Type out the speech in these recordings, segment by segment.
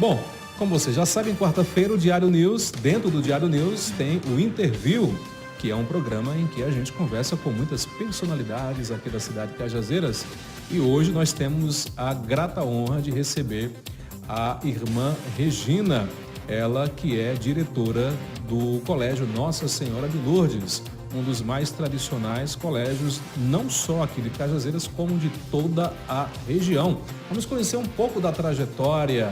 Bom, como vocês já sabem, quarta-feira o Diário News, dentro do Diário News tem o Interview, que é um programa em que a gente conversa com muitas personalidades aqui da cidade de Cajazeiras. E hoje nós temos a grata honra de receber a irmã Regina, ela que é diretora do Colégio Nossa Senhora de Lourdes, um dos mais tradicionais colégios, não só aqui de Cajazeiras, como de toda a região. Vamos conhecer um pouco da trajetória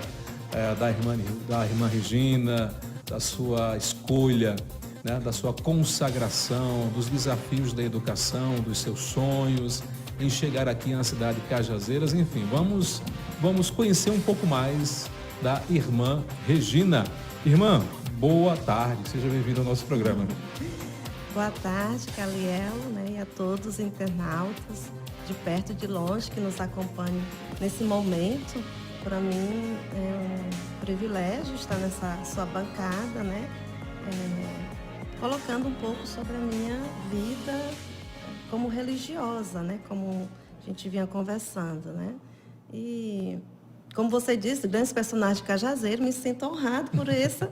da irmã Regina, da sua escolha, né, da sua consagração, dos desafios da educação, dos seus sonhos em chegar aqui na cidade de Cajazeiras. Enfim, vamos conhecer um pouco mais da irmã Regina. Irmã, boa tarde, seja bem-vinda ao nosso programa. Boa tarde, Calielo, né, e a todos os internautas de perto e de longe que nos acompanham nesse momento. Para mim é um privilégio estar nessa sua bancada, né, colocando um pouco sobre a minha vida como religiosa, né, como a gente vinha conversando, né. E, como você disse, grandes personagens de Cajazeiro, me sinto honrado por isso,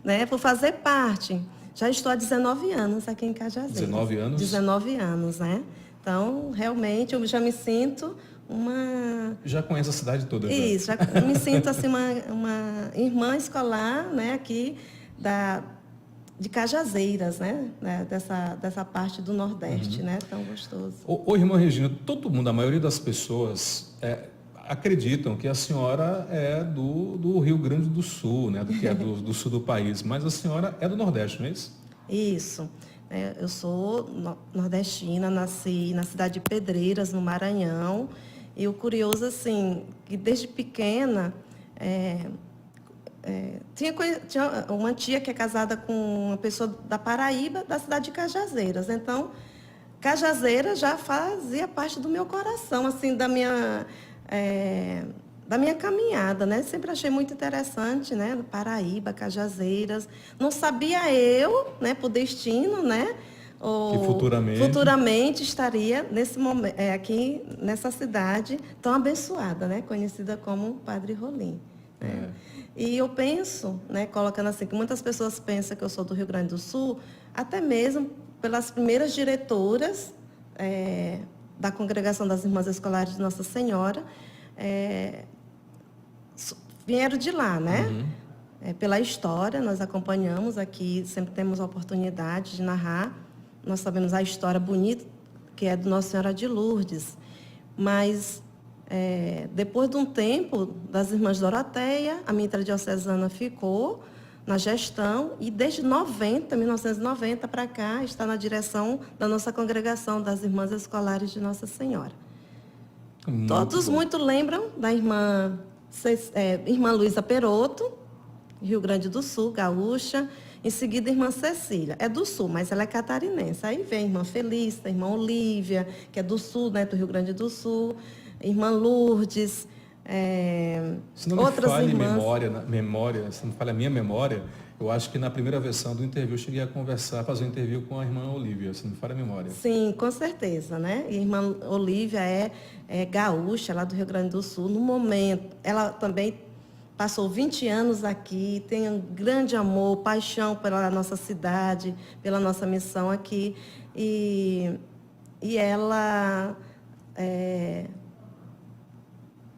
né, por fazer parte. Já estou há 19 anos aqui em Cajazeiras. 19 anos? 19 anos, né. Então, realmente, eu já me sinto uma... Já conhece a cidade toda. Isso, já me sinto assim uma irmã escolar, né, aqui de Cajazeiras, né, dessa parte do Nordeste, né, tão gostoso. Ô, irmã Regina, todo mundo, a maioria das pessoas acreditam que a senhora é do Rio Grande do Sul, né, que é do sul do país, mas a senhora é do Nordeste, não é isso? Isso. Eu sou nordestina, nasci na cidade de Pedreiras, no Maranhão. E o curioso, assim, que desde pequena, tinha uma tia que é casada com uma pessoa da Paraíba, da cidade de Cajazeiras. Então, Cajazeiras já fazia parte do meu coração, assim, da minha caminhada, né? Sempre achei muito interessante, né? Paraíba, Cajazeiras. Não sabia eu, né, por destino, né? Que futuramente estaria nesse momento, aqui nessa cidade tão abençoada, né? Conhecida como Padre Rolim. Né? E eu penso, né, colocando assim, que muitas pessoas pensam que eu sou do Rio Grande do Sul, até mesmo pelas primeiras diretoras da Congregação das Irmãs Escolares de Nossa Senhora, vieram de lá, né? Uhum. Pela história, nós acompanhamos aqui, sempre temos a oportunidade de narrar. Nós sabemos a história bonita, que é do Nossa Senhora de Lourdes. Mas, depois de um tempo, das Irmãs Doroteia, a minha diocesana ficou na gestão e desde 1990 para cá, está na direção da nossa congregação das Irmãs Escolares de Nossa Senhora. Todos muito lembram da irmã Luísa Peroto, Rio Grande do Sul, gaúcha. Em seguida, a irmã Cecília. É do Sul, mas ela é catarinense. Aí vem a irmã Felícia, a irmã Olívia, que é do Sul, né, do Rio Grande do Sul. Irmã Lourdes, se não outras me falha irmãs. Se não falha a minha memória, eu acho que na primeira versão do interview eu cheguei a fazer um interview com a irmã Olívia, se não me falha a memória. Sim, com certeza, né? E a irmã Olívia é gaúcha, lá do Rio Grande do Sul. No momento, ela também passou 20 anos aqui, tem um grande amor, paixão pela nossa cidade, pela nossa missão aqui. E ela,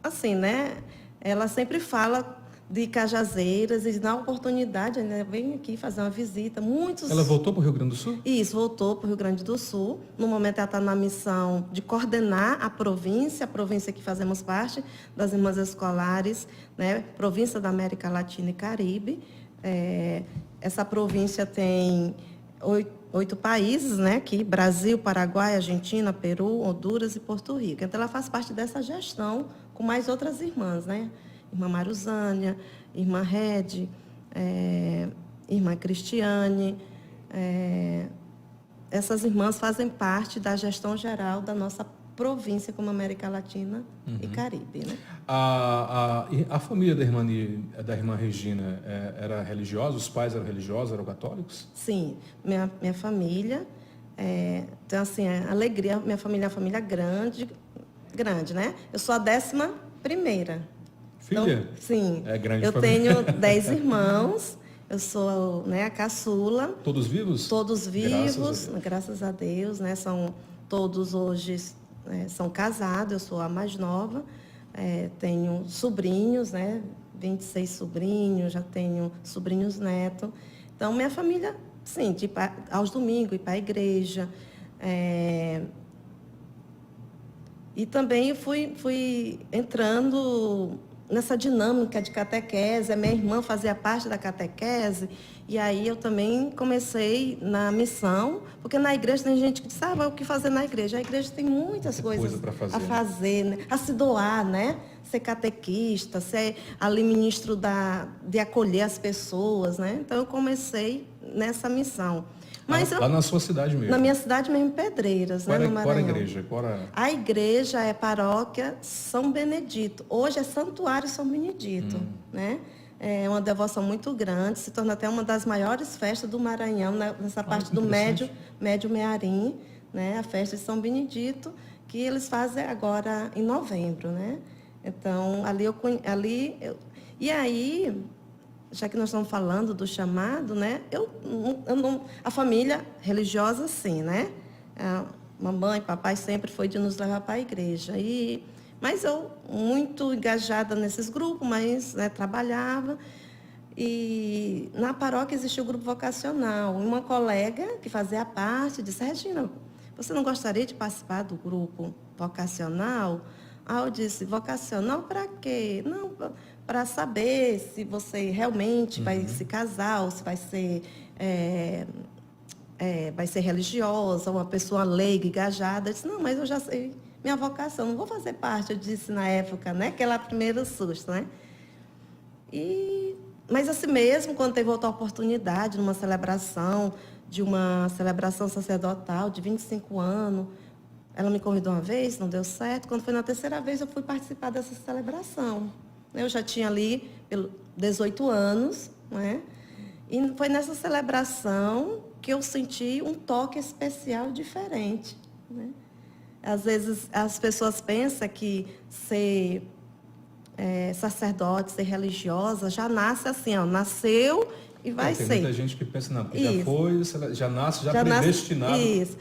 assim, né? Ela sempre fala de Cajazeiras e, na oportunidade, né, vem aqui fazer uma visita. Ela voltou para o Rio Grande do Sul? Isso, voltou para o Rio Grande do Sul. No momento, ela está na missão de coordenar a província que fazemos parte, das Irmãs Escolares, né, província da América Latina e Caribe. Essa província tem 8 países, né, aqui, Brasil, Paraguai, Argentina, Peru, Honduras e Porto Rico. Então, ela faz parte dessa gestão com mais outras irmãs, né? Irmã Maruzânia, Irmã Rede, Irmã Cristiane. Essas irmãs fazem parte da gestão geral da nossa província como América Latina e Caribe. Né? A família da irmã Regina era religiosa? Os pais eram religiosos, eram católicos? Sim, minha família. Então, assim, a alegria, minha família é uma família grande, né? Eu sou a 11ª. Filha? Então, sim. É grande Eu família. tenho 10 irmãos, eu sou, né, a caçula. Todos vivos? Todos vivos, Deus. graças a Deus, né? São todos hoje são casados, eu sou a mais nova. Tenho sobrinhos, né? 26 sobrinhos, já tenho sobrinhos netos. Então, minha família, sim, tipo, aos domingos, ir para a igreja. E também fui entrando nessa dinâmica de catequese. A minha irmã fazia parte da catequese, e aí eu também comecei na missão, porque na igreja tem gente que diz, vai o que fazer na igreja? A igreja tem muitas coisas a fazer, né? A se doar, né? Ser catequista, ser ali ministro de acolher as pessoas, né? Então eu comecei nessa missão. Mas lá na sua cidade mesmo? Na minha cidade mesmo, Pedreiras, né, no Maranhão. Qual a igreja? A igreja é paróquia São Benedito. Hoje é Santuário São Benedito, né? É uma devoção muito grande, se torna até uma das maiores festas do Maranhão, nessa parte do Médio Mearim, né? A festa de São Benedito, que eles fazem agora em novembro, né? Então, e aí, já que nós estamos falando do chamado, né? A família religiosa, sim, né? A mamãe, papai sempre foi de nos levar para a igreja. Mas eu, muito engajada nesses grupos, mas né, trabalhava. E na paróquia existia o grupo vocacional. Uma colega que fazia parte disse, Regina, você não gostaria de participar do grupo vocacional? Eu disse, vocacional para quê? Não, para saber se você realmente vai se casar, ou se vai ser, vai ser religiosa, uma pessoa leiga, engajada. Eu disse, não, mas eu já sei minha vocação, não vou fazer parte, eu disse na época, né? Aquela primeira susto, né? Mas assim mesmo, quando teve outra oportunidade, numa celebração, de uma celebração sacerdotal de 25 anos, ela me convidou uma vez, não deu certo. Quando foi na terceira vez, eu fui participar dessa celebração. Eu já tinha ali 18 anos, né? E foi nessa celebração que eu senti um toque especial diferente, né? Às vezes as pessoas pensam que ser sacerdote, ser religiosa, já nasce assim, nasceu e vai ser. Tem muita gente que pensa, não, que já foi, já nasce, já predestinado. Isso.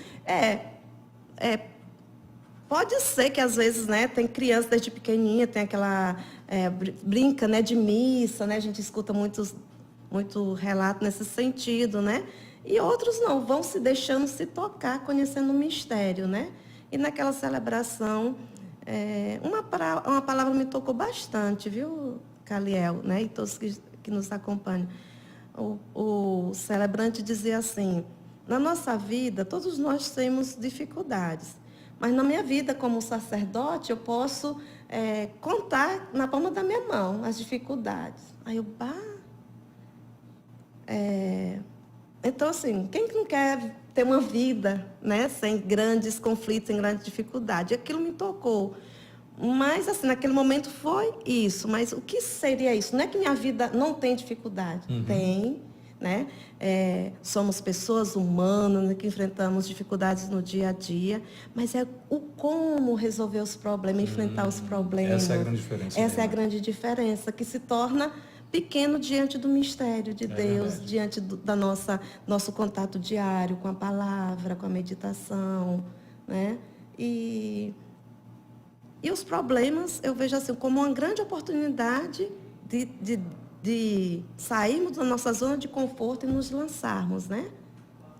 Pode ser que às vezes, né, tem criança desde pequenininha, tem aquela, brinca, né, de missa, né, a gente escuta muito relato nesse sentido, né, e outros não, vão se deixando se tocar, conhecendo o mistério, né, e naquela celebração, uma palavra me tocou bastante, viu, Caliel, né, e todos que nos acompanham. O celebrante dizia assim, na nossa vida, todos nós temos dificuldades, mas na minha vida como sacerdote, eu posso contar na palma da minha mão as dificuldades. Aí eu, então, assim, quem não quer ter uma vida, né, sem grandes conflitos, sem grandes dificuldades? E aquilo me tocou. Mas, assim, naquele momento foi isso. Mas o que seria isso? Não é que minha vida não tem dificuldade. Tem, né? Somos pessoas humanas, né, que enfrentamos dificuldades no dia a dia, mas é o como resolver os problemas, enfrentar os problemas. Essa é a grande diferença. Essa é a grande diferença, que se torna pequeno diante do mistério de Deus, diante da nosso contato diário com a palavra, com a meditação, né? E os problemas eu vejo assim como uma grande oportunidade de sairmos da nossa zona de conforto e nos lançarmos, né?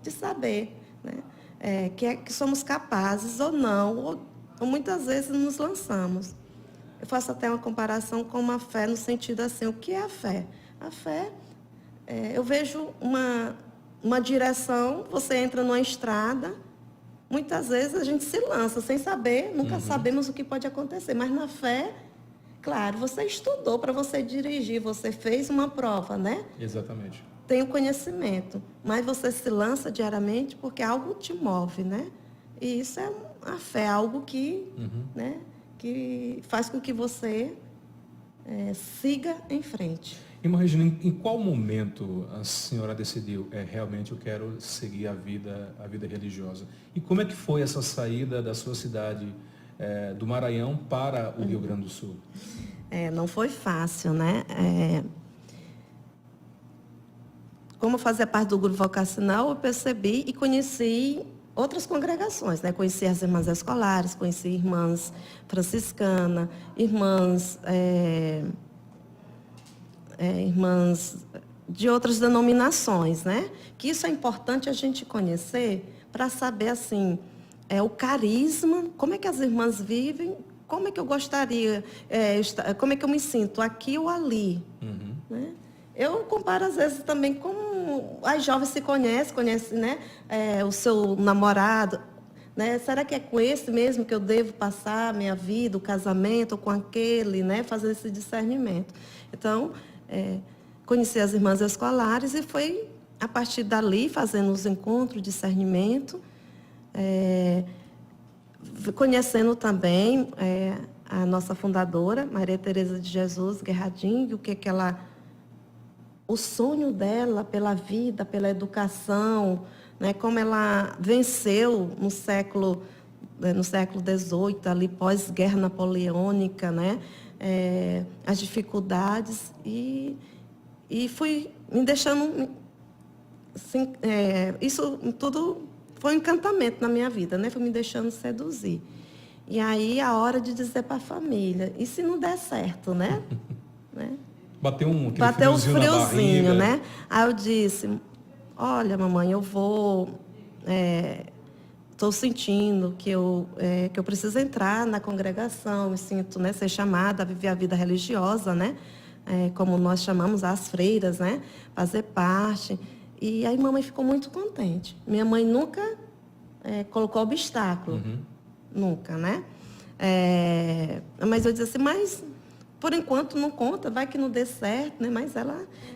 De saber, né? Que somos capazes ou não, ou muitas vezes nos lançamos. Eu faço até uma comparação com uma fé no sentido assim, o que é a fé? A fé, eu vejo uma direção, você entra numa estrada, muitas vezes a gente se lança sem saber, nunca sabemos o que pode acontecer, mas na fé, claro, você estudou para você dirigir, você fez uma prova, né? Exatamente. Tem o conhecimento, mas você se lança diariamente porque algo te move, né? E isso é a fé, algo que, né, que faz com que você siga em frente. Irmã Regina, em qual momento a senhora decidiu, realmente eu quero seguir a vida religiosa? E como é que foi essa saída da sua cidade, do Maranhão para o Rio Grande do Sul? Não foi fácil, né? Como fazer parte do grupo vocacional, eu percebi e conheci outras congregações, né? Conheci as irmãs escolares, conheci irmãs franciscanas, irmãs de outras denominações, né? Que isso é importante a gente conhecer para saber, assim, o carisma, como é que as irmãs vivem, como é que eu gostaria, como é que eu me sinto, aqui ou ali. Uhum. Né? Eu comparo, às vezes, também com as jovens se conhecem, né? O seu namorado, né? Será que é com esse mesmo que eu devo passar a minha vida, o casamento, ou com aquele, né? Fazer esse discernimento. Então, conheci as irmãs escolares e foi, a partir dali, fazendo os encontros, discernimento, conhecendo também a nossa fundadora, Maria Tereza de Jesus Guerradinho, o sonho dela pela vida, pela educação, né, como ela venceu no século XVIII, ali pós-guerra napoleônica, né, as dificuldades, e fui me deixando, assim, isso tudo foi um encantamento na minha vida, né, fui me deixando seduzir. E aí a hora de dizer para a família, e se não der certo, né? Bateu um friozinho, né? Aí eu disse, olha, mamãe, eu vou... Estou sentindo que eu preciso entrar na congregação, me sinto, né, ser chamada a viver a vida religiosa, né? Como nós chamamos as freiras, né? Fazer parte. E aí mamãe ficou muito contente. Minha mãe nunca colocou obstáculo. Uhum. Nunca, né? Mas eu disse assim, mas... Por enquanto não conta, vai que não dê certo, né? Mas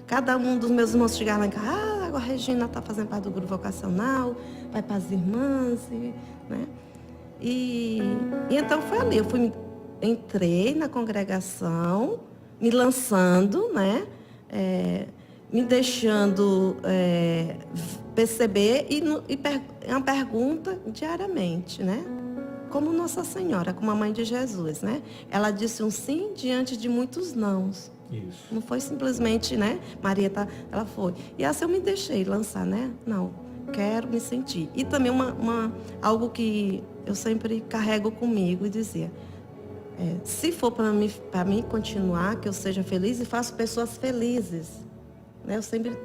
cada um dos meus irmãos chegava lá em casa, agora a Regina está fazendo parte do grupo vocacional, vai para as irmãs, né? E então foi ali, entrei na congregação, me lançando, né? Me deixando perceber e uma pergunta diariamente, né? Como Nossa Senhora, como a mãe de Jesus, né? Ela disse um sim diante de muitos nãos. Isso. Não foi simplesmente, né? Maria, ela foi. E assim eu me deixei lançar, né? Não, quero me sentir. E também algo que eu sempre carrego comigo e dizia, se for para mim continuar, que eu seja feliz e faço pessoas felizes. Né? Eu sempre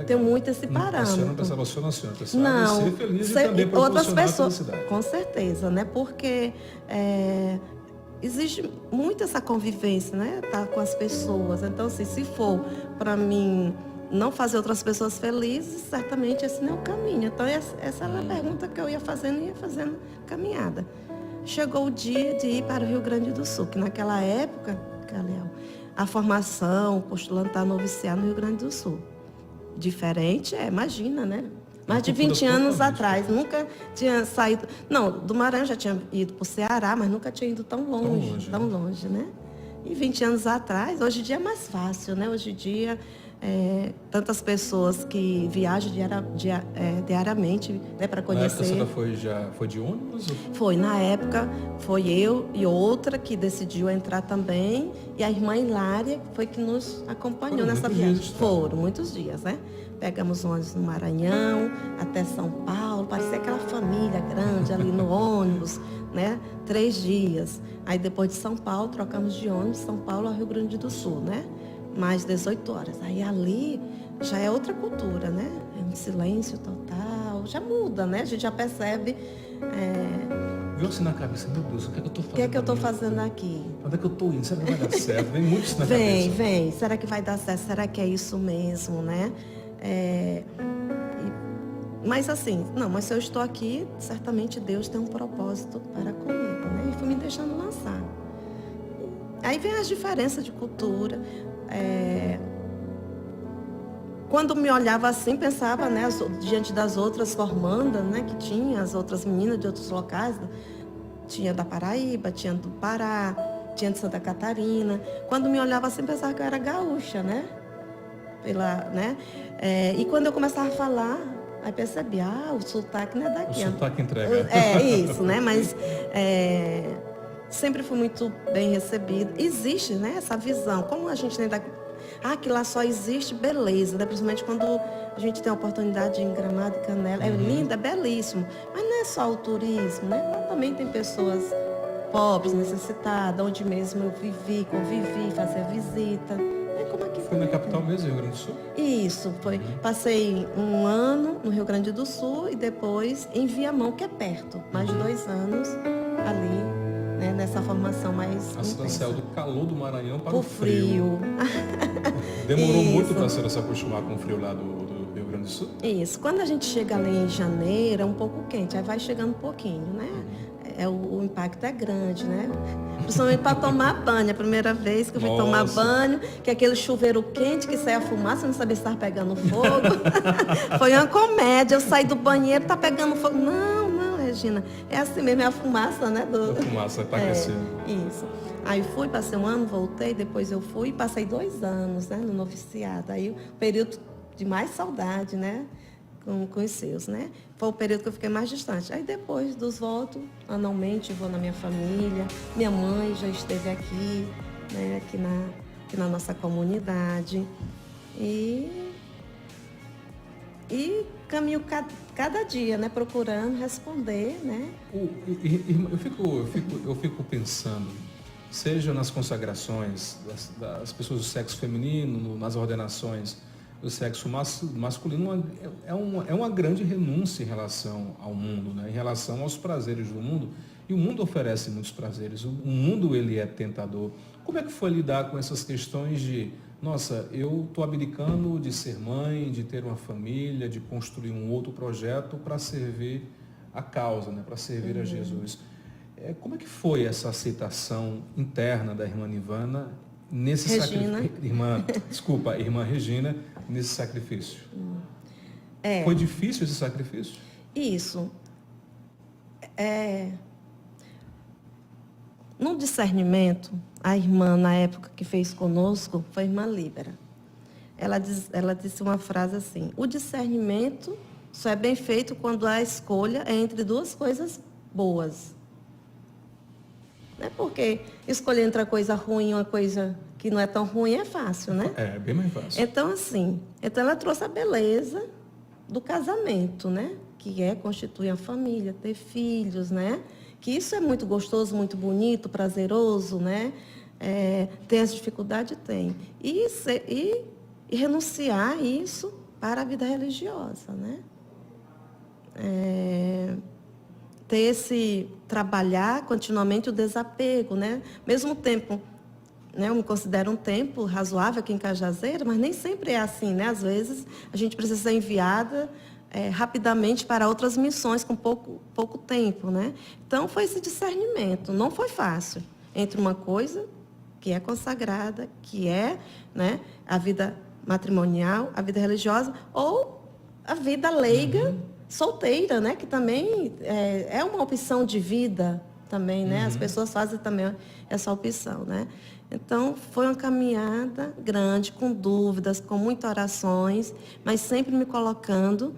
tenho muito esse parâmetro. Você não pensava só na senhora, você não, ser feliz e também proporcionar felicidade. Com certeza, né? Porque existe muito essa convivência, né? Tá com as pessoas. Então, assim, se for para mim não fazer outras pessoas felizes, certamente esse não é o caminho. Então, essa era a pergunta que eu ia fazendo caminhada. Chegou o dia de ir para o Rio Grande do Sul, que naquela época, a formação, postulando para noviciar no Rio Grande do Sul. Diferente, imagina, né? Mais de 20 anos atrás, nunca tinha saído... Não, do Maranhão já tinha ido para o Ceará, mas nunca tinha ido tão longe, né? E 20 anos atrás, hoje em dia é mais fácil, né? Hoje em dia, tantas pessoas que viajam diariamente, né, para conhecer... Na época já foi de ônibus? Foi, na época, foi eu e outra que decidiu entrar também, e a irmã Hilária foi que nos acompanhou nessa viagem. Foram muitos dias, né? Pegamos ônibus no Maranhão, até São Paulo, parecia aquela família grande ali no ônibus, né? 3 dias. Aí depois de São Paulo, trocamos de ônibus, São Paulo ao Rio Grande do Sul, né? Mais 18 horas. Aí ali já é outra cultura, né? É um silêncio total, já muda, né? A gente já percebe... Viu assim na cabeça, meu Deus, o que é que eu estou fazendo? O que é que eu estou fazendo aqui? Onde é que eu estou indo? Será que vai dar certo? Vem muito isso na cabeça. Vem. Será que vai dar certo? Será que é isso mesmo, né? Mas assim, mas se eu estou aqui, certamente Deus tem um propósito para comigo, né? E fui me deixando lançar. Aí vem as diferenças de cultura. Quando me olhava assim, pensava, né, diante das outras formandas, né, que tinha, as outras meninas de outros locais, tinha da Paraíba, tinha do Pará, tinha de Santa Catarina. Quando me olhava assim, pensava que eu era gaúcha, né? E quando eu começava a falar, aí percebi, o sotaque não é daqui. O sotaque entrega. Isso, né? Mas sempre fui muito bem recebida. Existe, né, essa visão. Como a gente ainda... que lá só existe beleza, né? Principalmente quando a gente tem a oportunidade de ir em Gramado e Canela. É lindo, é belíssimo. Mas não é só o turismo, né? Lá também tem pessoas pobres, necessitadas, onde mesmo eu vivi, convivi, fazia visita. Como aqui foi na capital mesmo, Rio Grande do Sul? Isso, foi. Passei um ano no Rio Grande do Sul e depois em Viamão, que é perto. Mais de 2 anos ali, né, nessa formação mais A senhora saiu do calor do Maranhão para o frio. Demorou muito para a senhora se acostumar com o frio lá do Rio Grande do Sul? Isso. Quando a gente chega ali em janeiro, é um pouco quente. Aí vai chegando um pouquinho, né? O impacto é grande, né? Principalmente para tomar banho. A primeira vez que eu fui tomar banho, que é aquele chuveiro quente que sai a fumaça, eu não sabia se estava pegando fogo. Foi uma comédia. Eu saí do banheiro, tá pegando fogo. Não, Regina. É assim mesmo, é a fumaça, né? A fumaça está aquecendo. Isso. Aí fui, passei um ano, voltei, depois eu fui e passei 2 anos, né, no noviciado. Aí o período de mais saudade, né? Com os seus, né? Foi o período que eu fiquei mais distante. Aí depois dos votos, anualmente vou na minha família. Minha mãe já esteve aqui, né? Aqui na nossa comunidade. E caminho cada dia, né? Procurando responder, né? Eu fico pensando, seja nas consagrações das pessoas do sexo feminino, nas ordenações do sexo masculino, é uma grande renúncia em relação ao mundo, né? Em relação aos prazeres do mundo. E o mundo oferece muitos prazeres, o mundo ele é tentador. Como é que foi lidar com essas questões de, nossa, eu estou abdicando de ser mãe, de ter uma família, de construir um outro projeto para servir a causa, né? Para servir a Jesus. Como é que foi essa aceitação interna da irmã Nivana nesse sacrifício? Irmã Regina, nesse sacrifício. Foi difícil esse sacrifício? Isso. No discernimento, a irmã, na época que fez conosco, foi a irmã Líbera. Ela disse uma frase assim: o discernimento só é bem feito quando a escolha é entre 2 coisas boas. Não é porque escolher entre a coisa ruim e uma coisa que não é tão ruim é fácil, né? É bem mais fácil. Então, assim, ela trouxe a beleza do casamento, né? Que é constituir a família, ter filhos, né? Que isso é muito gostoso, muito bonito, prazeroso, né? Tem as dificuldades? Tem. E renunciar isso para a vida religiosa, né? Ter esse trabalhar continuamente o desapego, né? Mesmo tempo, né? Eu me considero um tempo razoável aqui em Cajazeira, mas nem sempre é assim, né? Às vezes a gente precisa ser enviada rapidamente para outras missões com pouco tempo, né? Então foi esse discernimento, não foi fácil entre uma coisa que é consagrada, que é, né, a vida matrimonial, a vida religiosa, ou a vida leiga, solteira, né? Que também é uma opção de vida também, né? As pessoas fazem também essa opção, né? Então, foi uma caminhada grande, com dúvidas, com muitas orações, mas sempre me colocando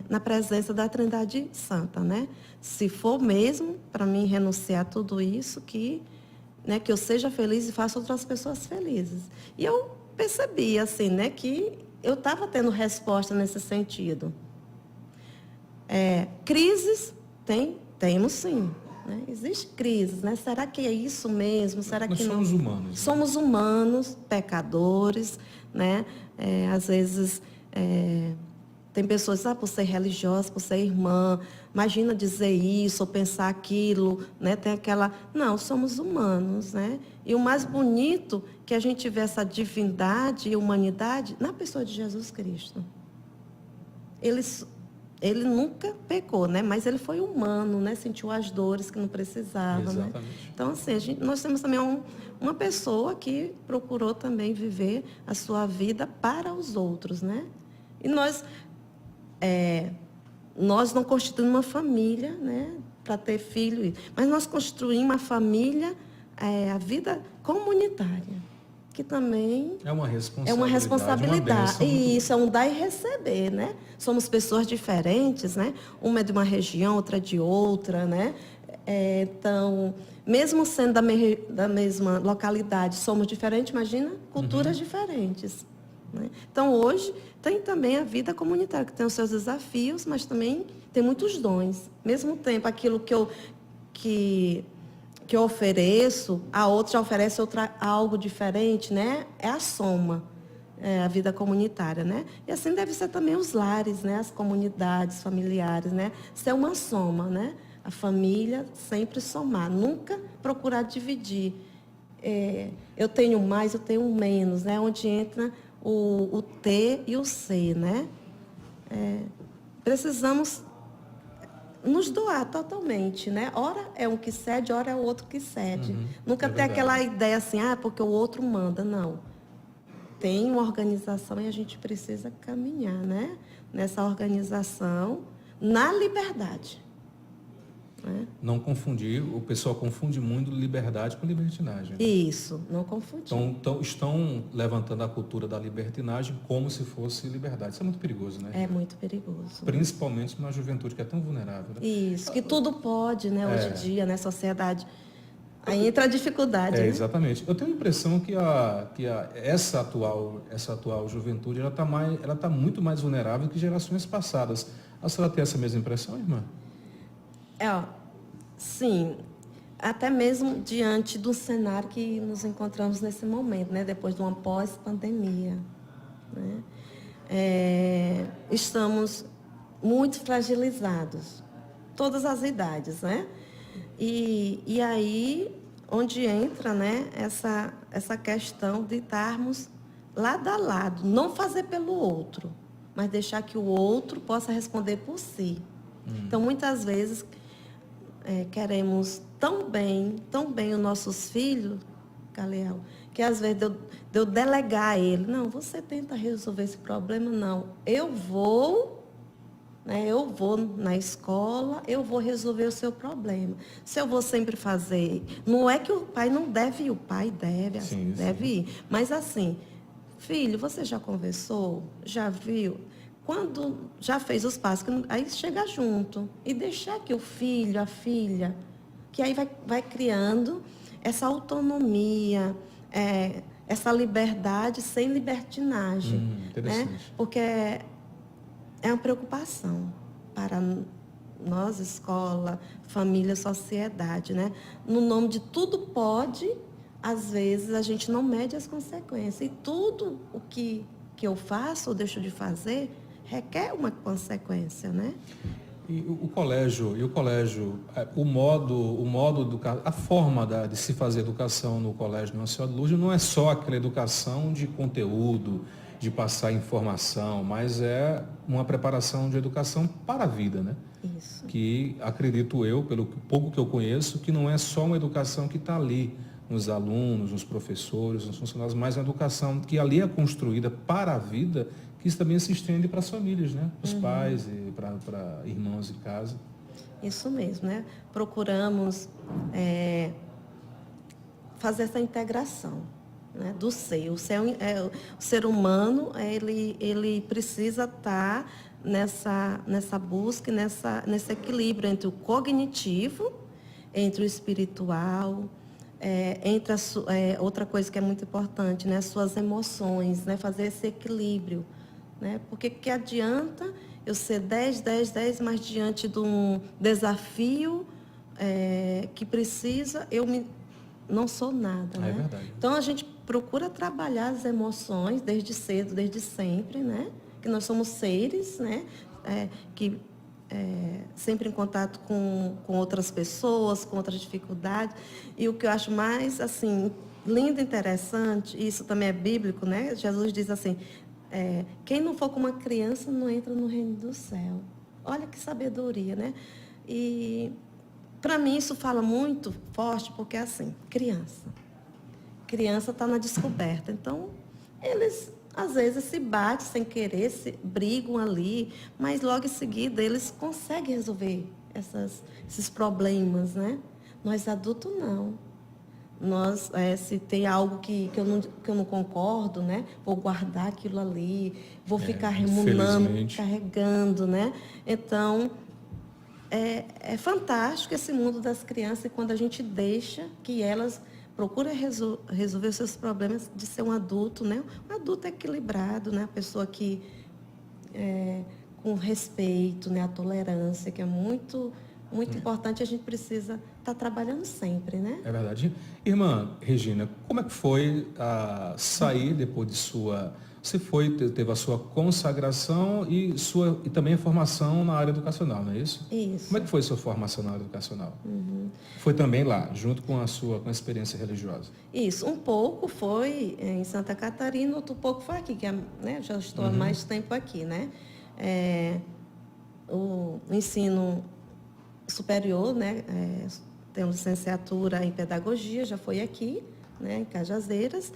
na presença da Trindade Santa, né? Se for mesmo para mim renunciar a tudo isso, que eu seja feliz e faça outras pessoas felizes. E eu percebi, assim, né, que eu estava tendo resposta nesse sentido. Crises temos sim. Né? Existem crises, né? Será que é isso mesmo? Será Nós que somos não? humanos. Somos humanos, pecadores, né? Às vezes tem pessoas, por ser religiosa, por ser irmã, imagina dizer isso ou pensar aquilo, né? Tem aquela... Não, somos humanos, né? E o mais bonito que a gente vê essa divindade e humanidade na pessoa de Jesus Cristo. Ele nunca pecou, né? Mas ele foi humano, né? Sentiu as dores que não precisava, né? Então, assim, nós temos também uma pessoa que procurou também viver a sua vida para os outros, né? E nós não constituímos uma família, né? Para ter filho, mas nós construímos uma família, a vida comunitária, que também é uma responsabilidade. E isso é um dar e receber, né? Somos pessoas diferentes, né? Uma é de uma região, outra é de outra, né? Então, Mesmo sendo da mesma localidade, somos diferentes, imagina, culturas diferentes. Né? Então, hoje, tem também a vida comunitária, que tem os seus desafios, mas também tem muitos dons. Mesmo tempo, aquilo que eu ofereço, a outra já oferece algo diferente, né? É a soma, a vida comunitária, né? E assim deve ser também os lares, né? As comunidades familiares, né? Ser uma soma, né? A família sempre somar, nunca procurar dividir. Eu tenho mais, eu tenho menos, né? Onde entra o ter e o ser, né? Precisamos nos doar totalmente, né? Ora é um que cede, ora é o outro que cede. Nunca ter aquela ideia assim, porque o outro manda, não. Tem uma organização e a gente precisa caminhar, né? Nessa organização, na liberdade. Né? Não confundir, o pessoal confunde muito liberdade com libertinagem. Né? Isso, não confundir. Então, estão levantando a cultura da libertinagem como se fosse liberdade. Isso é muito perigoso, né? É muito perigoso. Principalmente na juventude, que é tão vulnerável. Né? Isso, que tudo pode, né? Hoje em dia, na sociedade. Aí entra a dificuldade, né? Exatamente. Eu tenho a impressão que essa atual juventude, ela tá muito mais vulnerável que gerações passadas. A senhora tem essa mesma impressão, irmã? Sim, até mesmo diante do cenário que nos encontramos nesse momento, né? Depois de uma pós-pandemia. Né? Estamos muito fragilizados, todas as idades, né? E aí, onde entra, né, essa questão de estarmos lado a lado, não fazer pelo outro, mas deixar que o outro possa responder por si. Então, muitas vezes, queremos tão bem os nossos filhos, Galeal, que às vezes de eu delegar a ele, não, você tenta resolver esse problema, não, eu vou na escola, eu vou resolver o seu problema. Se eu vou sempre fazer, não é que o pai não deve ir, o pai deve, deve ir. Mas assim, filho, você já conversou? Já viu? Quando já fez os passos, aí chega junto. E deixar que o filho, a filha, que aí vai criando essa autonomia, essa liberdade sem libertinagem. Né? Porque é uma preocupação para nós, escola, família, sociedade, né? No nome de tudo pode, às vezes a gente não mede as consequências. E tudo o que eu faço ou deixo de fazer requer uma consequência, né? E o colégio, o modo a forma de se fazer educação no Colégio Nossa Senhora de Lourdes não é só aquela educação de conteúdo, de passar informação, mas é uma preparação de educação para a vida, né? Isso. Que acredito eu, pelo pouco que eu conheço, que não é só uma educação que está ali nos alunos, nos professores, nos funcionários, mas uma educação que ali é construída para a vida, que isso também se estende para as famílias, né? Para os pais e para irmãos em casa. Isso mesmo, né? Procuramos fazer essa integração. Né, do ser. O ser humano, ele precisa estar nessa busca, nesse equilíbrio entre o cognitivo, entre o espiritual, entre outra coisa que é muito importante, né, as suas emoções, né, fazer esse equilíbrio. Né, porque que adianta eu ser 10, mas diante de um desafio que precisa, não sou nada. Né? É verdade. Então, a gente procura trabalhar as emoções desde cedo, desde sempre, né? Que nós somos seres, né? Que sempre em contato com outras pessoas, com outras dificuldades. E o que eu acho mais, assim, lindo e interessante, e isso também é bíblico, né? Jesus diz assim, quem não for como uma criança não entra no reino do céu. Olha que sabedoria, né? E para mim isso fala muito forte, porque é assim, criança está na descoberta. Então, eles às vezes se batem sem querer, brigam ali, mas logo em seguida eles conseguem resolver esses problemas, né? Nós adultos não. Nós, se tem algo que eu não concordo, né? Vou guardar aquilo ali, vou ficar remunando, carregando, né? Então, é fantástico esse mundo das crianças e quando a gente deixa que elas procuram resolver os seus problemas de ser um adulto, né? Um adulto equilibrado, né? A pessoa que com respeito, né? A tolerância, que é muito importante, a gente precisa estar trabalhando sempre, né? É verdade. Irmã Regina, como é que foi sair depois de sua... Você teve a sua consagração e também a formação na área educacional, não é isso? Isso. Como é que foi a sua formação na área educacional? Foi também lá, junto com a experiência religiosa? Isso, um pouco foi em Santa Catarina, outro pouco foi aqui, que né, já estou há mais tempo aqui, né? O ensino superior, né? Tenho licenciatura em pedagogia, já foi aqui, né, em Cajazeiras.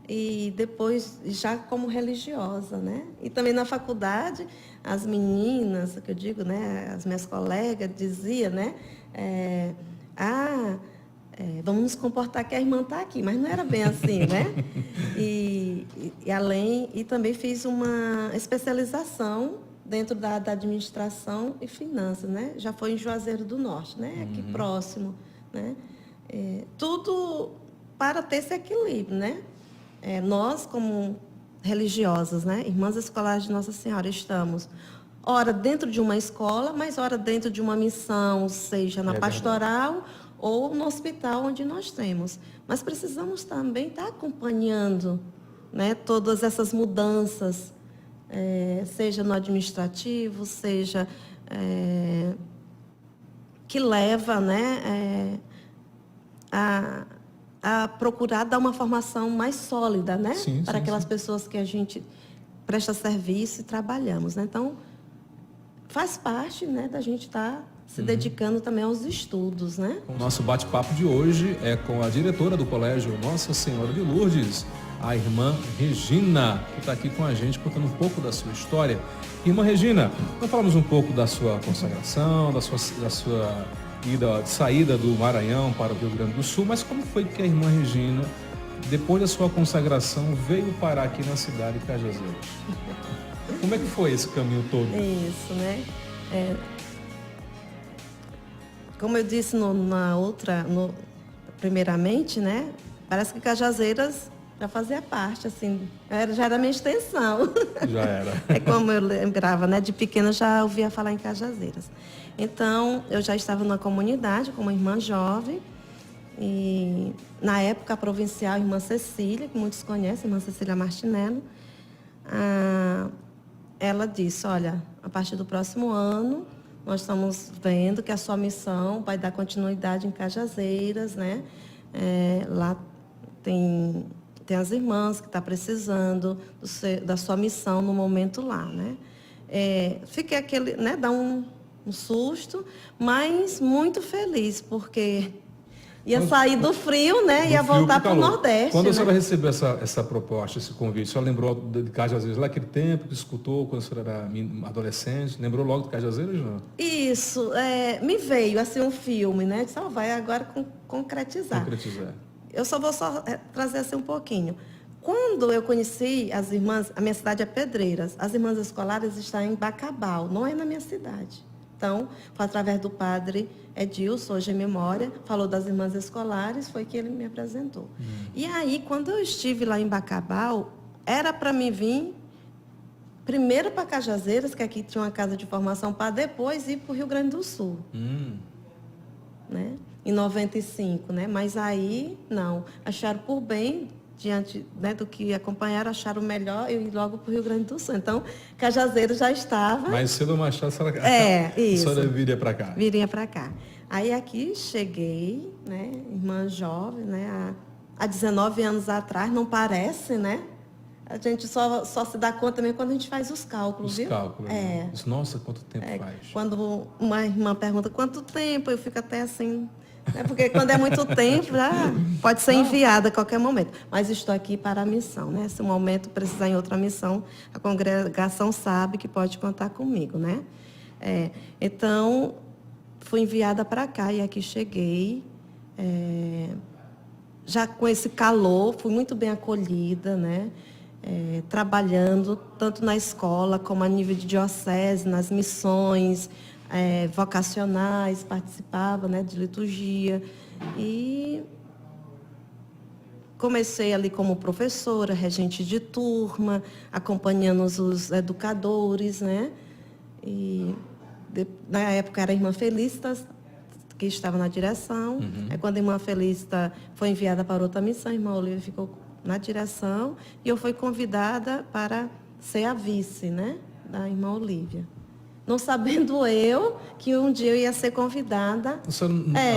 E depois já como religiosa, né? E também na faculdade, as meninas, que eu digo, né? As minhas colegas diziam, né? Vamos nos comportar que a irmã está aqui, mas não era bem assim, né? E também fiz uma especialização dentro da administração e finanças, né? Já foi em Juazeiro do Norte, né? Aqui próximo, né? Tudo para ter esse equilíbrio, né? Nós, como religiosas, né, irmãs escolares de Nossa Senhora, estamos, ora dentro de uma escola, mas ora dentro de uma missão, seja na pastoral ou no hospital onde nós temos. Mas precisamos também estar acompanhando, né, todas essas mudanças, seja no administrativo, seja que leva, né, a procurar dar uma formação mais sólida, né? Para aquelas pessoas que a gente presta serviço e trabalhamos, né? Então, faz parte, né, da gente estar se dedicando também aos estudos, né? O nosso bate-papo de hoje é com a diretora do Colégio Nossa Senhora de Lourdes, a irmã Regina, que está aqui com a gente contando um pouco da sua história. Irmã Regina, nós falamos um pouco da sua consagração, da sua saída do Maranhão para o Rio Grande do Sul, mas como foi que a irmã Regina, depois da sua consagração, veio parar aqui na cidade de Cajazeiras? Como é que foi esse caminho todo? Isso, né? Como eu disse primeiramente, né? Parece que Cajazeiras já fazia parte, assim, já era minha extensão. Já era. É como eu lembrava, né? De pequena já ouvia falar em Cajazeiras. Então, eu já estava numa comunidade como irmã jovem. E, na época, a provincial, a irmã Cecília, que muitos conhecem, a irmã Cecília Martinello, ela disse, olha, a partir do próximo ano, nós estamos vendo que a sua missão vai dar continuidade em Cajazeiras, né? Lá tem as irmãs que estão precisando da sua missão no momento lá, né? Fiquei né, dá um susto, mas muito feliz, porque ia sair do frio, né? Ia voltar para o Nordeste. Quando a senhora recebeu essa proposta, esse convite, a senhora lembrou de Cajazeiras, lá aquele tempo que escutou, quando a senhora era adolescente, lembrou logo de Cajazeiras, não? Isso, me veio assim um filme, né? Disse, vai agora concretizar. Eu só vou trazer assim um pouquinho. Quando eu conheci as irmãs, a minha cidade é Pedreiras, as irmãs escolares estão em Bacabal, não é na minha cidade. Então, foi através do padre Edilson, hoje em memória, falou das irmãs escolares, foi que ele me apresentou. E aí, quando eu estive lá em Bacabal, era para mim vir primeiro para Cajazeiras, que aqui tinha uma casa de formação, para depois ir para o Rio Grande do Sul. Né? Em 95, né? Mas aí, não. Acharam por bem, diante, né, do que acompanharam, acharam melhor eu ir logo para o Rio Grande do Sul. Então, Cajazeiras já estava... Mais cedo ou mais tarde, a senhora viria para cá? Viria para cá. Aí aqui cheguei, né, irmã jovem, né, há 19 anos atrás, não parece, né? A gente só se dá conta mesmo quando a gente faz os cálculos, viu? Os cálculos, né? Nossa, quanto tempo faz? Quando uma irmã pergunta quanto tempo, eu fico até assim... Porque quando é muito tempo, já pode ser enviada a qualquer momento. Mas estou aqui para a missão, né? Se um momento precisar em outra missão, a congregação sabe que pode contar comigo, né? Então, fui enviada para cá e aqui cheguei. Já com esse calor, fui muito bem acolhida, né? Trabalhando tanto na escola como a nível de diocese, nas missões, vocacionais, participava, né, de liturgia. E comecei ali como professora, regente de turma, acompanhando os educadores, né? E na época era a irmã Felista que estava na direção. Aí quando a irmã Felista foi enviada para outra missão, a irmã Olívia ficou na direção e eu fui convidada para ser a vice, né, da irmã Olívia. Não sabendo eu que um dia eu ia ser convidada. Você,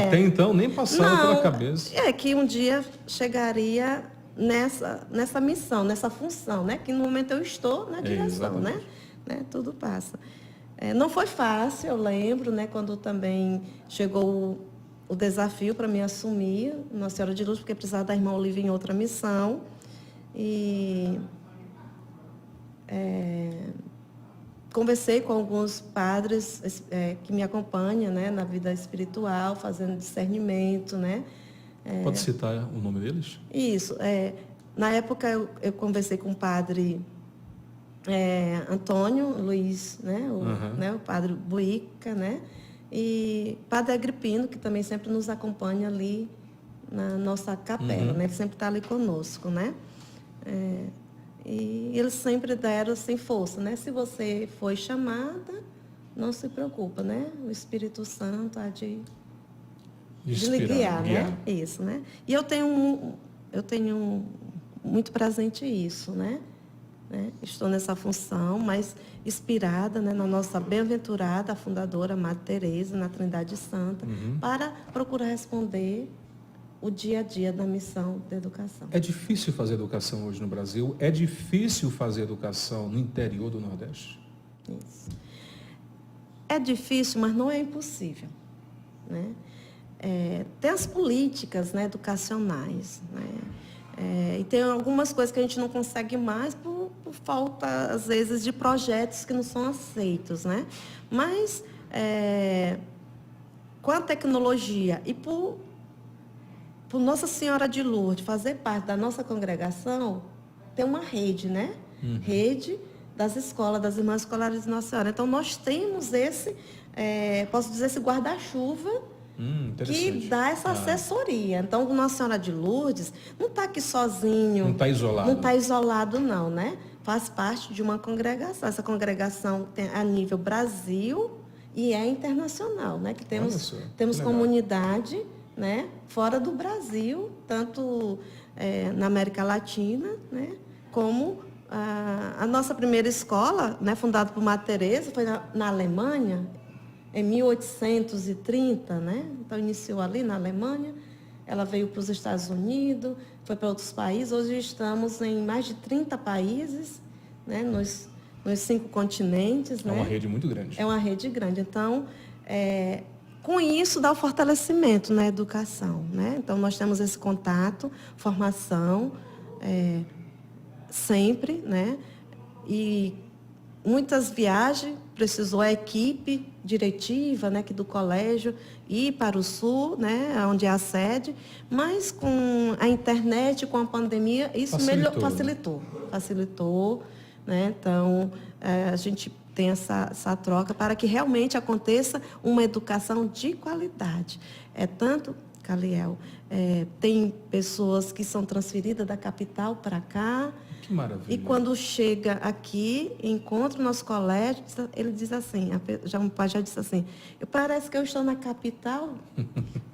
até então nem passava pela cabeça. Que um dia chegaria nessa missão, nessa função, né? Que no momento eu estou na direção, né? Tudo passa. Não foi fácil, eu lembro, né? Quando também chegou o desafio para me assumir Nossa Senhora de Luz, porque precisava da irmã Olívia em outra missão. E conversei com alguns padres que me acompanham, né, na vida espiritual, fazendo discernimento, né? Pode citar o nome deles? Isso. Na época eu conversei com o padre Antônio Luiz, né, o padre Buica, né? E padre Agripino, que também sempre nos acompanha ali na nossa capela, né? Ele sempre está ali conosco, né? E eles sempre deram assim, força, né? Se você foi chamada, não se preocupa, né? O Espírito Santo há de lhe guiar, né? Isso, né? E eu tenho muito presente isso, né? Estou nessa função, mas inspirada, né, na nossa bem-aventurada fundadora, Madre Teresa, na Trindade Santa, para procurar responder o dia a dia da missão da educação. É difícil fazer educação hoje no Brasil? É difícil fazer educação no interior do Nordeste? Isso. É difícil, mas não é impossível, né? Tem as políticas, né, educacionais, né? E tem algumas coisas que a gente não consegue mais por falta, às vezes, de projetos que não são aceitos, né? Mas, com a tecnologia e por Nossa Senhora de Lourdes fazer parte da nossa congregação, tem uma rede, né? Rede das escolas, das irmãs escolares de Nossa Senhora. Então, nós temos posso dizer, esse guarda-chuva que dá essa assessoria. Então, Nossa Senhora de Lourdes não está aqui sozinho. Não está isolado. Não está isolado, não, né? Faz parte de uma congregação. Essa congregação tem a nível Brasil e internacional, né? Que temos comunidade, né, fora do Brasil, tanto na América Latina, né, como a nossa primeira escola, né, fundada por Madre Teresa, foi na Alemanha, em 1830, né? Então, iniciou ali na Alemanha, ela veio para os Estados Unidos, foi para outros países. Hoje estamos em mais de 30 países, né, nos 5 continentes. É uma rede muito grande. É uma rede grande. Então, com isso, dá o fortalecimento na educação, né? Então, nós temos esse contato, formação, sempre, né? E muitas viagens, precisou a equipe diretiva, né, aqui do colégio ir para o sul, né, onde é a sede, mas com a internet, com a pandemia, isso facilitou, né? Então, a gente tem essa troca para que realmente aconteça uma educação de qualidade. Tanto, Caliel, tem pessoas que são transferidas da capital para cá. Que maravilha. E quando chega aqui, encontra o nosso colégio, ele diz assim, um pai já disse assim, parece que eu estou na capital,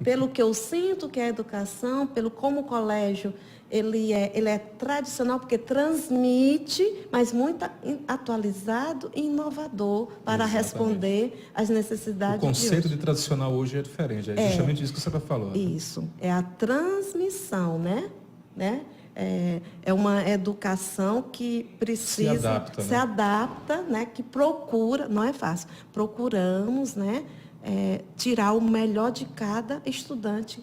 pelo que eu sinto que é a educação, pelo como o colégio ele é tradicional, porque transmite, mas muito atualizado e inovador para responder às necessidades de hoje. O conceito de tradicional hoje é diferente, é justamente isso que você está falando. Isso, é a transmissão, né? É uma educação que precisa se adapta, né? Que procura, não é fácil, procuramos, né? Tirar o melhor de cada estudante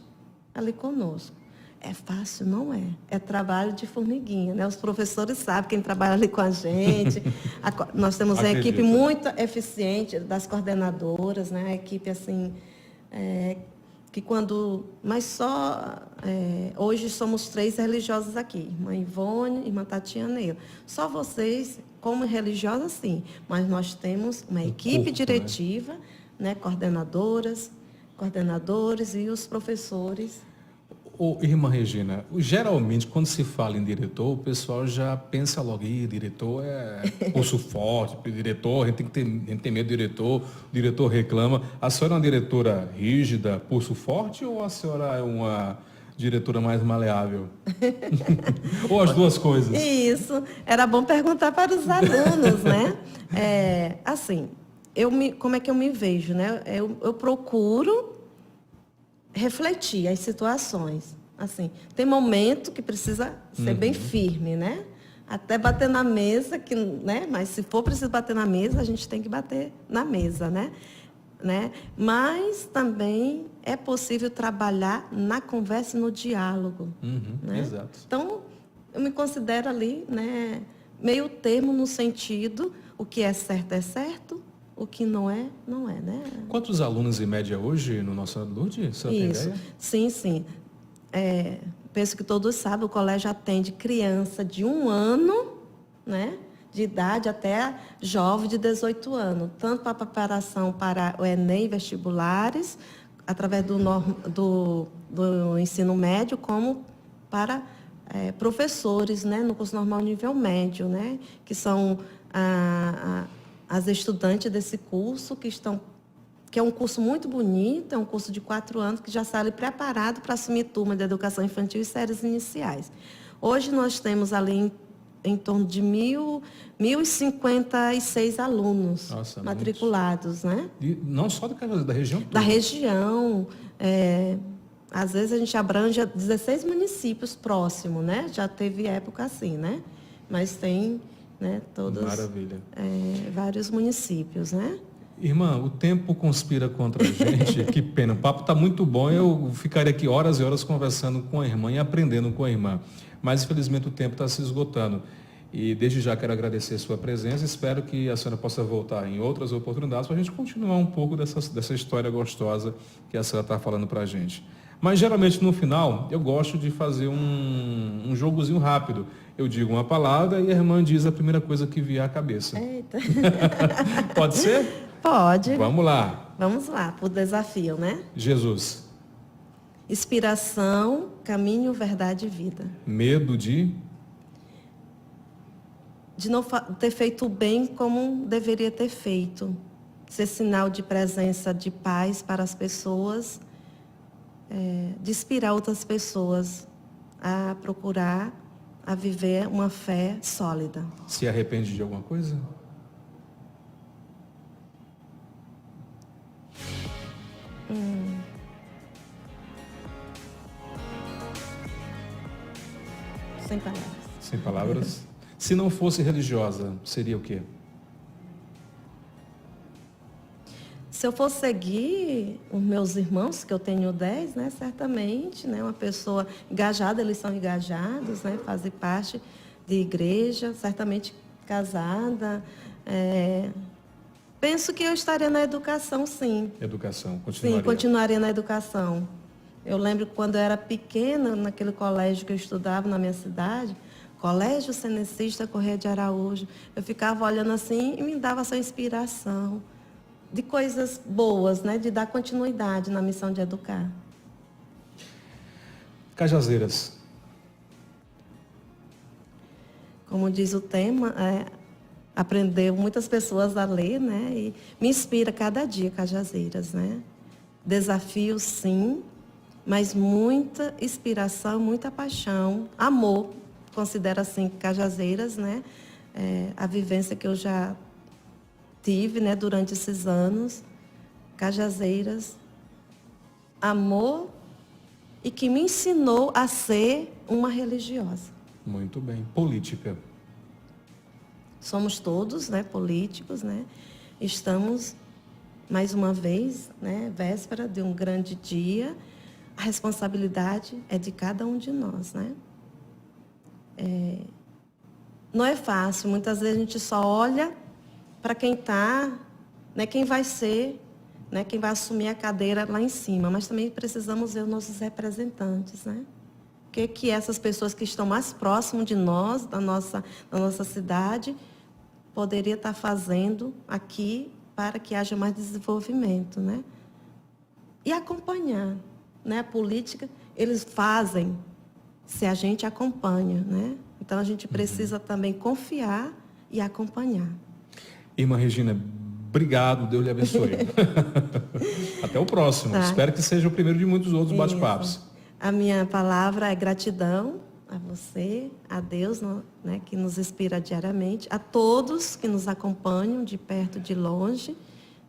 ali conosco. É fácil? Não é. É trabalho de formiguinha, né? Os professores sabem, quem trabalha ali com a gente. Nós temos uma equipe muito eficiente das coordenadoras, né? A equipe, assim, que mas só... hoje somos 3 religiosas aqui. Irmã Ivone, irmã Tatiana e eu. Só vocês, como religiosas, sim. Mas nós temos uma equipe diretiva, né, coordenadoras, coordenadores e os professores. Ô, irmã Regina, geralmente quando se fala em diretor, o pessoal já pensa logo, diretor é pulso forte, diretor, a gente tem medo do diretor, o diretor reclama. A senhora é uma diretora rígida, pulso forte, ou a senhora é uma diretora mais maleável? Ou as duas coisas? Isso, era bom perguntar para os alunos, né? Assim, como é que eu me vejo, né? Eu procuro refletir as situações. Assim, tem momento que precisa ser bem firme, né? Até bater na mesa, né? Mas se for preciso bater na mesa, a gente tem que bater na mesa, né? Mas também é possível trabalhar na conversa e no diálogo. Né? Exato. Então, eu me considero ali, né, meio termo no sentido, o que é certo, o que não é, né? Quantos alunos em média hoje no nosso Lourdes? Você tem Isso, ideia? sim. Penso que todos sabem, o colégio atende criança de 1 ano, né, de idade até jovem de 18 anos, tanto para a preparação para o Enem vestibulares, através do ensino médio, como para professores, né, no curso normal nível médio, né, que são as estudantes desse curso, que é um curso muito bonito, é um curso de 4 anos, que já sai preparado para assumir turma de educação infantil e séries iniciais. Hoje nós temos ali em torno de 1.056 alunos. Nossa, matriculados, né? Não só da região toda. Da região. Às vezes a gente abrange 16 municípios próximos, né? Já teve época assim, né? Mas tem, né, todos. Maravilha. Vários municípios, né? Irmã, o tempo conspira contra a gente. Que pena. O papo está muito bom. Eu ficaria aqui horas e horas conversando com a irmã e aprendendo com a irmã. Mas, infelizmente, o tempo está se esgotando. E, desde já, quero agradecer a sua presença. Espero que a senhora possa voltar em outras oportunidades para a gente continuar um pouco dessa história gostosa que a senhora está falando para a gente. Mas, geralmente, no final, eu gosto de fazer um jogozinho rápido. Eu digo uma palavra e a irmã diz a primeira coisa que vier à cabeça. Eita. Pode ser? Pode. Vamos lá. Vamos lá, para o desafio, né? Jesus. Inspiração, caminho, verdade e vida. Medo de não ter feito o bem como deveria ter feito. Ser sinal de presença de paz para as pessoas, de inspirar outras pessoas a procurar, a viver uma fé sólida. Se arrepende de alguma coisa? Sem palavras. Sem palavras? Se não fosse religiosa, seria o quê? Se eu fosse seguir os meus irmãos, que eu tenho 10, né, certamente, né, uma pessoa engajada, eles são engajados, né, fazem parte de igreja, certamente casada. Penso que eu estaria na educação, sim. Educação, continuaria. Sim, continuaria na educação. Eu lembro quando eu era pequena, naquele colégio que eu estudava na minha cidade, Colégio Cenecista Correia de Araújo, eu ficava olhando assim e me dava essa inspiração de coisas boas, né? De dar continuidade na missão de educar. Cajazeiras. Como diz o tema, aprendeu muitas pessoas a ler, né? E me inspira cada dia Cajazeiras, né? Desafio, sim, mas muita inspiração, muita paixão, amor. Considero assim Cajazeiras, né? A vivência que eu já tive, né, durante esses anos. Cajazeiras, amor, e que me ensinou a ser uma religiosa. Muito bem. Política. Somos todos, né, políticos, né? Estamos, mais uma vez, né, véspera de um grande dia. A responsabilidade é de cada um de nós, né? Não é fácil. Muitas vezes a gente só olha para quem está, né, quem vai ser, né, quem vai assumir a cadeira lá em cima. Mas também precisamos ver os nossos representantes, né? O que essas pessoas que estão mais próximas de nós, da nossa cidade, poderia estar fazendo aqui para que haja mais desenvolvimento, né? E acompanhar, né? A política, eles fazem se a gente acompanha, né? Então, a gente precisa também confiar e acompanhar. Irmã Regina, obrigado, Deus lhe abençoe. Até o próximo. Tá. Espero que seja o primeiro de muitos outros bate-papos. A minha palavra é gratidão a você, a Deus, né, que nos inspira diariamente, a todos que nos acompanham de perto, de longe,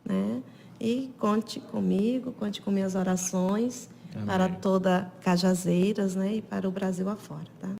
né? E conte comigo, conte com minhas orações. Amém. Para toda Cajazeiras, né, e para o Brasil afora, tá?